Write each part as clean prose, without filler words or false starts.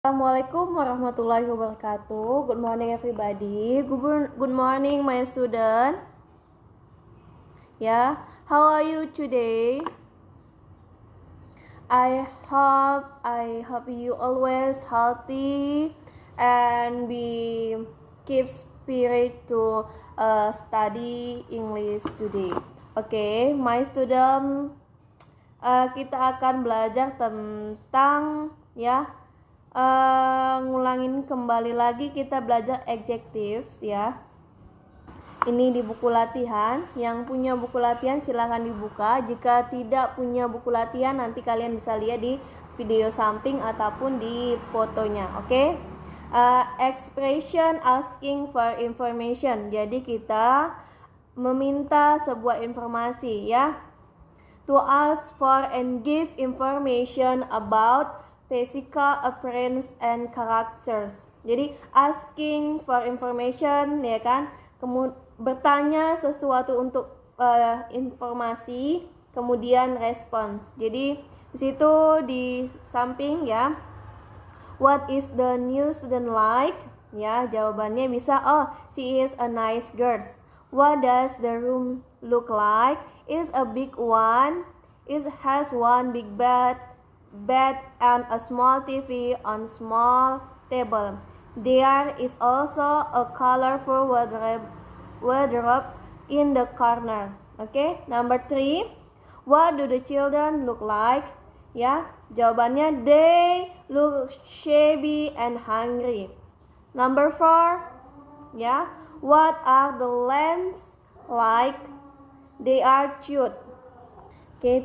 Assalamualaikum warahmatullahi wabarakatuh. Good morning everybody. Good morning my student. Yeah, how are you today? I hope you always healthy and keep spirit to study English today. Okay, my student, kita akan belajar tentang ngulangin kembali lagi, kita belajar adjectives ya. Ini di buku latihan. Yang punya buku latihan silahkan dibuka. Jika tidak punya buku latihan, nanti kalian bisa lihat di video samping ataupun di fotonya. Oke? Expression asking for information. Jadi kita meminta sebuah informasi ya. To ask for and give information about physical appearance and characters. Jadi asking for information ya kan, bertanya sesuatu untuk informasi, kemudian respons. Jadi di situ di samping ya, what is the new student like? Ya, jawabannya bisa she is a nice girl. What does the room look like? It's a big one. It has one big bed and a small TV on small table. There is also a colorful wardrobe in the corner. Okay, number 3. What do the children look like? Ya, jawabannya they look shabby and hungry. Number 4. Ya, what are the lamps like? They are cute. Okay,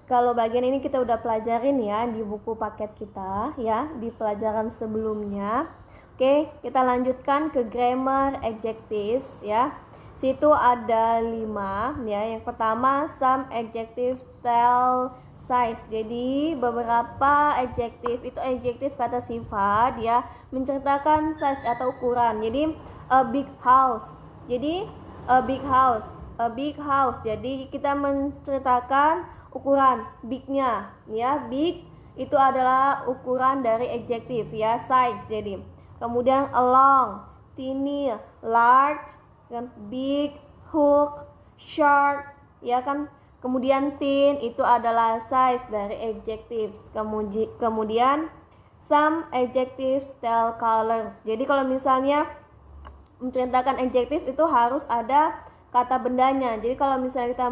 kalau bagian ini kita udah pelajarin ya di buku paket kita ya, di pelajaran sebelumnya. Oke, kita lanjutkan ke grammar adjectives ya. Situ ada 5 ya. Yang pertama, some adjectives tell size. Jadi beberapa adjektif itu adjektif kata sifat ya, menceritakan size atau ukuran. Jadi a big house. Jadi a big house. Jadi kita menceritakan ukuran big-nya ya. Big itu adalah ukuran dari adjektif ya, size. Jadi kemudian long, tiny, large, kan, big, hook, short ya kan. Kemudian thin itu adalah size dari adjectives. Kemudian some adjectives tell colors. Jadi kalau misalnya menceritakan adjektif itu harus ada kata bendanya. Jadi kalau misalnya kita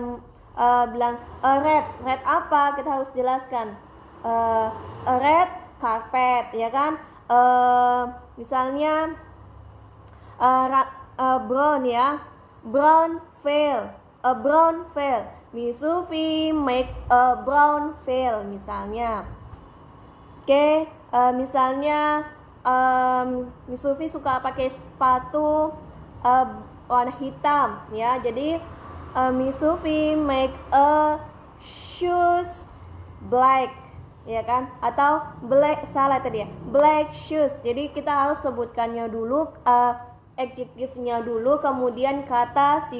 bilang red apa, kita harus jelaskan a red carpet ya kan. Misalnya brown ya, brown veil, a brown veil. Misufi make a brown veil misalnya. Oke, misalnya Misufi suka pakai sepatu warna hitam ya. Jadi Misufi make a shoes black ya kan, atau black, salah tadi ya, black shoes. Jadi kita harus sebutkannya dulu, adjektifnya dulu, kemudian kata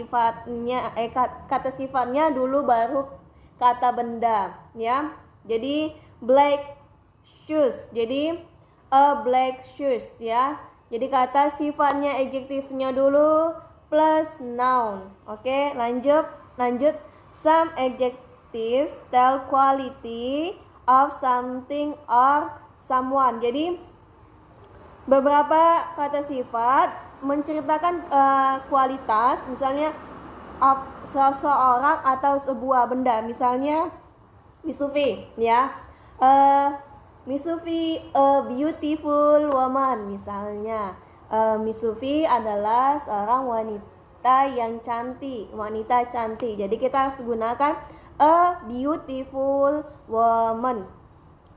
sifatnya dulu, baru kata benda ya. Jadi black shoes, jadi a black shoes ya. Jadi kata sifatnya adjektifnya dulu plus noun. Oke, lanjut. Some adjectives tell quality of something or someone. Jadi beberapa kata sifat menceritakan kualitas, misalnya seseorang atau sebuah benda. Misalnya Misufi ya, Misufi a beautiful woman misalnya. Misufi adalah seorang wanita cantik. Jadi kita harus gunakan a beautiful woman.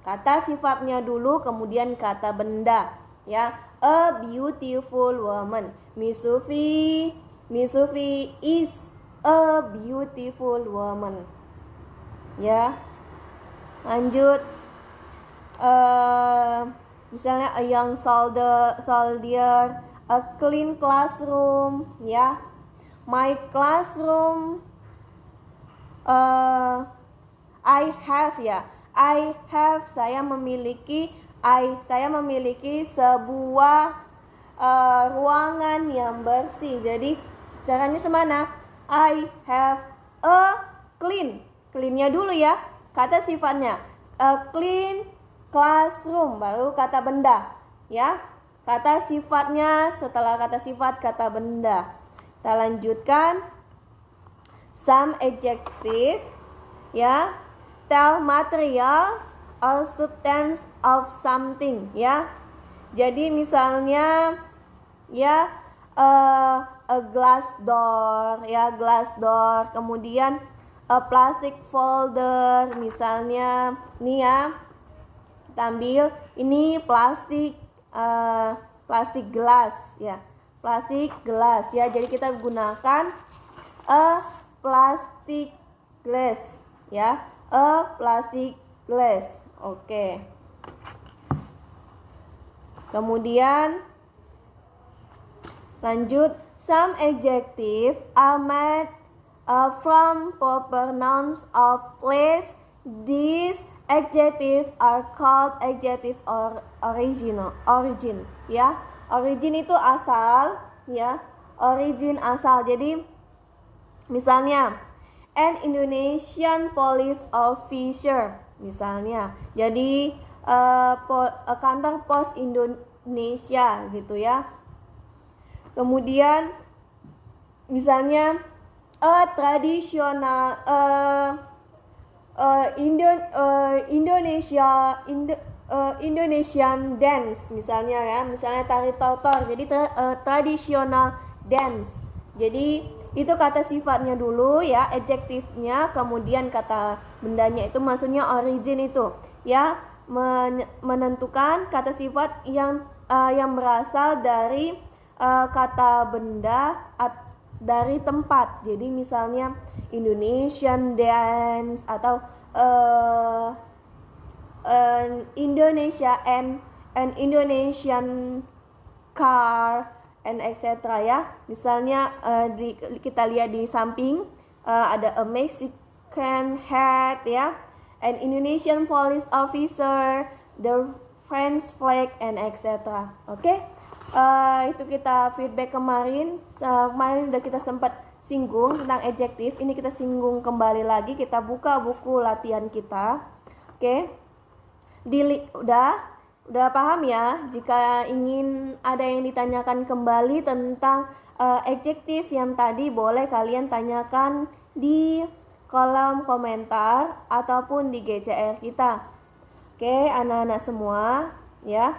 Kata sifatnya dulu, kemudian kata benda ya. A beautiful woman. Misufi is a beautiful woman. Ya. Lanjut. Misalnya a young soldier, a clean classroom ya. My classroom, I have, saya memiliki Saya memiliki sebuah ruangan yang bersih. Jadi caranya semana? I have a clean. Clean-nya dulu ya. Kata sifatnya. A clean classroom. Baru kata benda. Ya. Kata sifatnya setelah kata sifat kata benda. Kita lanjutkan. Some adjective. Ya. Tell materials or substance of something. Ya. Jadi misalnya ya a glass door, ya glass door, kemudian a plastic folder, misalnya nih ya, kita ambil ini plastik gelas ya, plastik gelas ya, jadi kita gunakan a plastic glass ya, a plastic glass. Oke. Kemudian lanjut, some adjective are made from proper nouns of place. These adjective are called adjective origin ya. Origin itu asal ya. Origin asal. Jadi misalnya an Indonesian police officer misalnya. Jadi kantor pos Indonesia gitu ya. Kemudian misalnya tradisional Indonesian dance misalnya ya, misalnya tari tortor. Jadi tradisional dance. Jadi itu kata sifatnya dulu ya, adjektifnya, kemudian kata bendanya itu maksudnya origin itu ya, menentukan kata sifat yang berasal dari kata benda dari tempat. Jadi misalnya Indonesian dance atau Indonesia and Indonesian car and etc. ya. Misalnya kita lihat di samping ada a Mexican hat ya, an Indonesian police officer, the French flag and etc. Oke. Itu kita feedback kemarin udah kita sempat singgung tentang adjektif. Ini kita singgung kembali lagi, kita buka buku latihan kita. Oke. Udah paham ya? Jika ingin ada yang ditanyakan kembali tentang adjektif yang tadi, boleh kalian tanyakan di kolom komentar ataupun di GCR kita. Oke, anak-anak semua ya.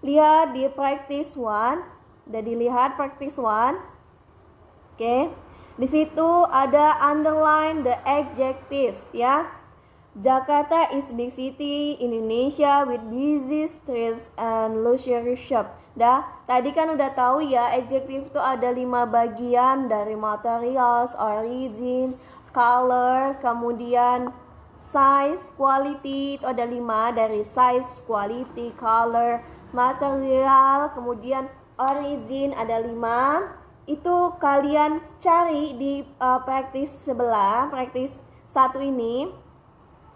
Lihat di practice 1. Udah dilihat practice 1. Oke. Di situ ada underline the adjectives ya. Jakarta is big city in Indonesia with busy streets and luxury shop. Tadi kan udah tahu ya, adjective itu ada 5 bagian, dari materials, origin, color, kemudian size, quality. Itu ada 5, dari size, quality, color, material, kemudian origin, ada 5. Itu kalian cari di practice sebelah, practice 1 ini.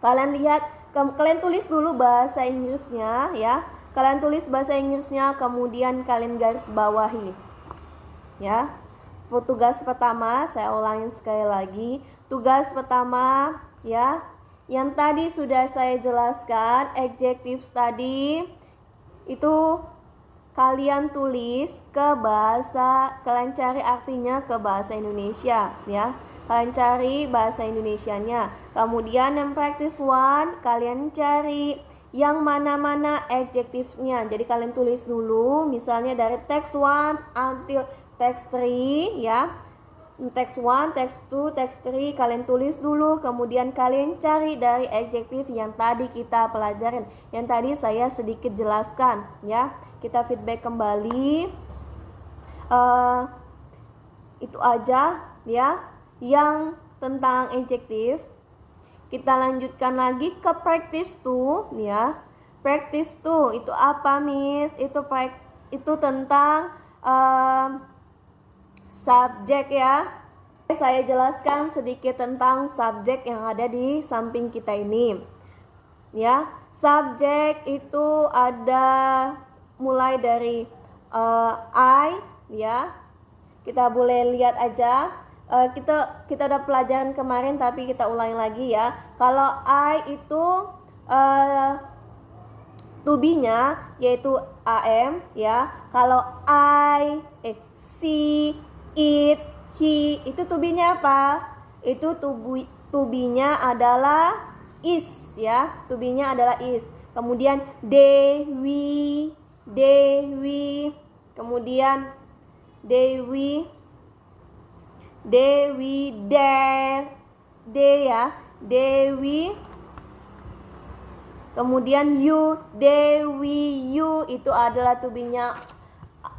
Kalian lihat, kalian tulis dulu bahasa Inggrisnya ya. Kalian tulis bahasa Inggrisnya, kemudian kalian garis bawahi ya. Tugas pertama, saya ulangi sekali lagi. Tugas pertama ya, yang tadi sudah saya jelaskan, adjectives tadi itu kalian tulis ke bahasa, kalian cari artinya ke bahasa Indonesia ya. Kalian cari bahasa Indonesianya. Kemudian yang practice 1, kalian cari yang mana-mana adjectivesnya. Jadi kalian tulis dulu, misalnya dari text 1 until text 3 ya. Text 1, text 2, text 3 kalian tulis dulu. Kemudian kalian cari dari adjektif yang tadi kita pelajarin, yang tadi saya sedikit jelaskan ya. Kita feedback kembali. Itu aja ya yang tentang adjektif. Kita lanjutkan lagi ke practice 2 ya. Practice 2 itu apa, Miss? Itu tentang subjek ya. Saya jelaskan sedikit tentang subjek yang ada di samping kita ini. Ya, Subjek itu ada mulai dari I, ya. Kita boleh lihat aja. Kita udah pelajaran kemarin tapi kita ulangi lagi ya. Kalau I itu to be-nya yaitu am, ya. Kalau she, it, he, itu to be-nya apa? Itu to be-nya adalah is, ya. To be-nya adalah is. Kemudian they, we, kemudian they, we, their, they, ya. They, we, kemudian you, they, we, you, itu adalah to be-nya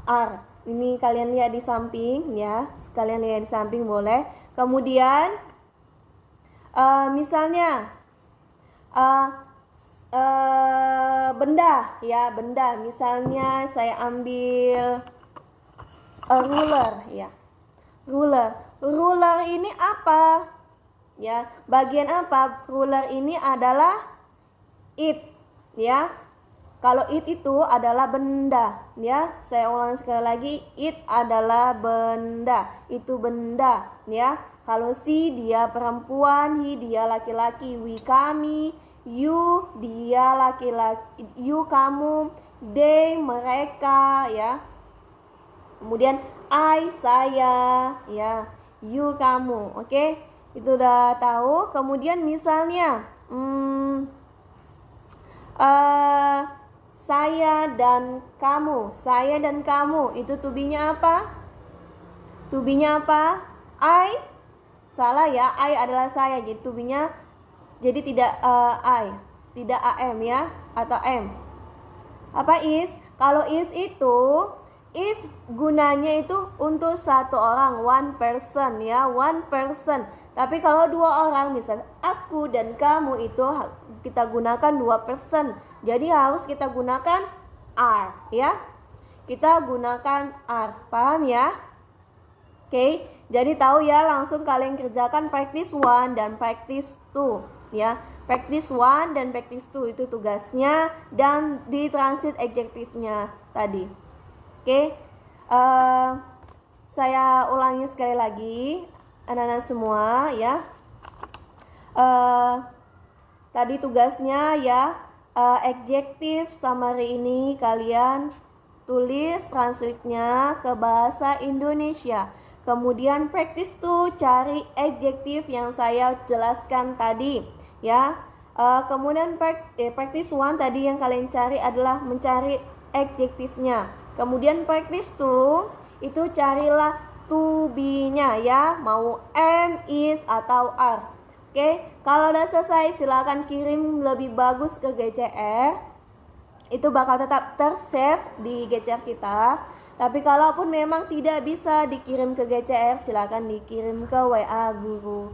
are. Ini kalian lihat di samping, ya. Kalian lihat di samping boleh. Kemudian misalnya benda, ya, benda. Misalnya saya ambil ruler, ya. Ruler ini apa? Ya, bagian apa? Ruler ini adalah it, ya. Kalau it itu adalah benda, ya. Saya ulang sekali lagi, it adalah benda. Itu benda, ya. Kalau she dia perempuan, he dia laki-laki, we kami, you dia laki-laki, you kamu, they mereka, ya. Kemudian I saya, ya. You kamu, oke? Itu udah tahu. Kemudian misalnya saya dan kamu itu to be-nya apa? To be-nya apa? I. Salah ya, I adalah saya. Jadi to be-nya jadi tidak I, tidak am, ya, atau m. Apa is? Kalau is itu gunanya itu untuk satu orang, one person, ya, one person. Tapi kalau dua orang, misalnya aku dan kamu, itu kita gunakan dua person. Jadi harus kita gunakan are, ya. Kita gunakan are. Paham ya? Oke. Jadi tahu ya, langsung kalian kerjakan practice 1 dan practice 2, ya. Practice 1 dan practice 2 itu tugasnya dan di transit adjektifnya tadi. Oke, saya ulangi sekali lagi, anak-anak semua, ya. Tadi tugasnya, ya, adjektif summary ini kalian tulis translate-nya ke bahasa Indonesia. Kemudian practice 2, cari adjektif yang saya jelaskan tadi, ya. Kemudian practice 1 tadi yang kalian cari adalah mencari adjektifnya. Kemudian practice 2 itu carilah to be-nya, ya, mau am, is, atau are. Oke, kalau udah selesai silakan kirim lebih bagus ke GCR. Itu bakal tetap tersave di GCR kita. Tapi kalaupun memang tidak bisa dikirim ke GCR, silakan dikirim ke WA guru,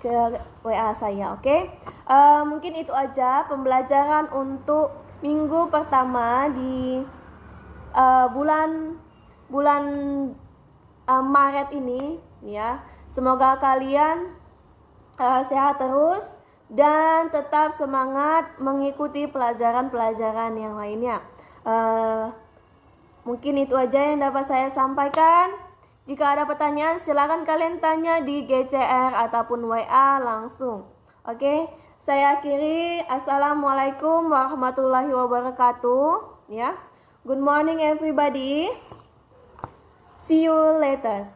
ke WA saya, oke? Mungkin itu aja pembelajaran untuk minggu pertama di bulan Maret ini, ya. Semoga kalian sehat terus dan tetap semangat mengikuti pelajaran-pelajaran yang lainnya. Mungkin itu aja yang dapat saya sampaikan. Jika ada pertanyaan silakan kalian tanya di GCR ataupun WA langsung. Oke, saya akhiri. Assalamualaikum warahmatullahi wabarakatuh, ya. Good morning everybody. See you later.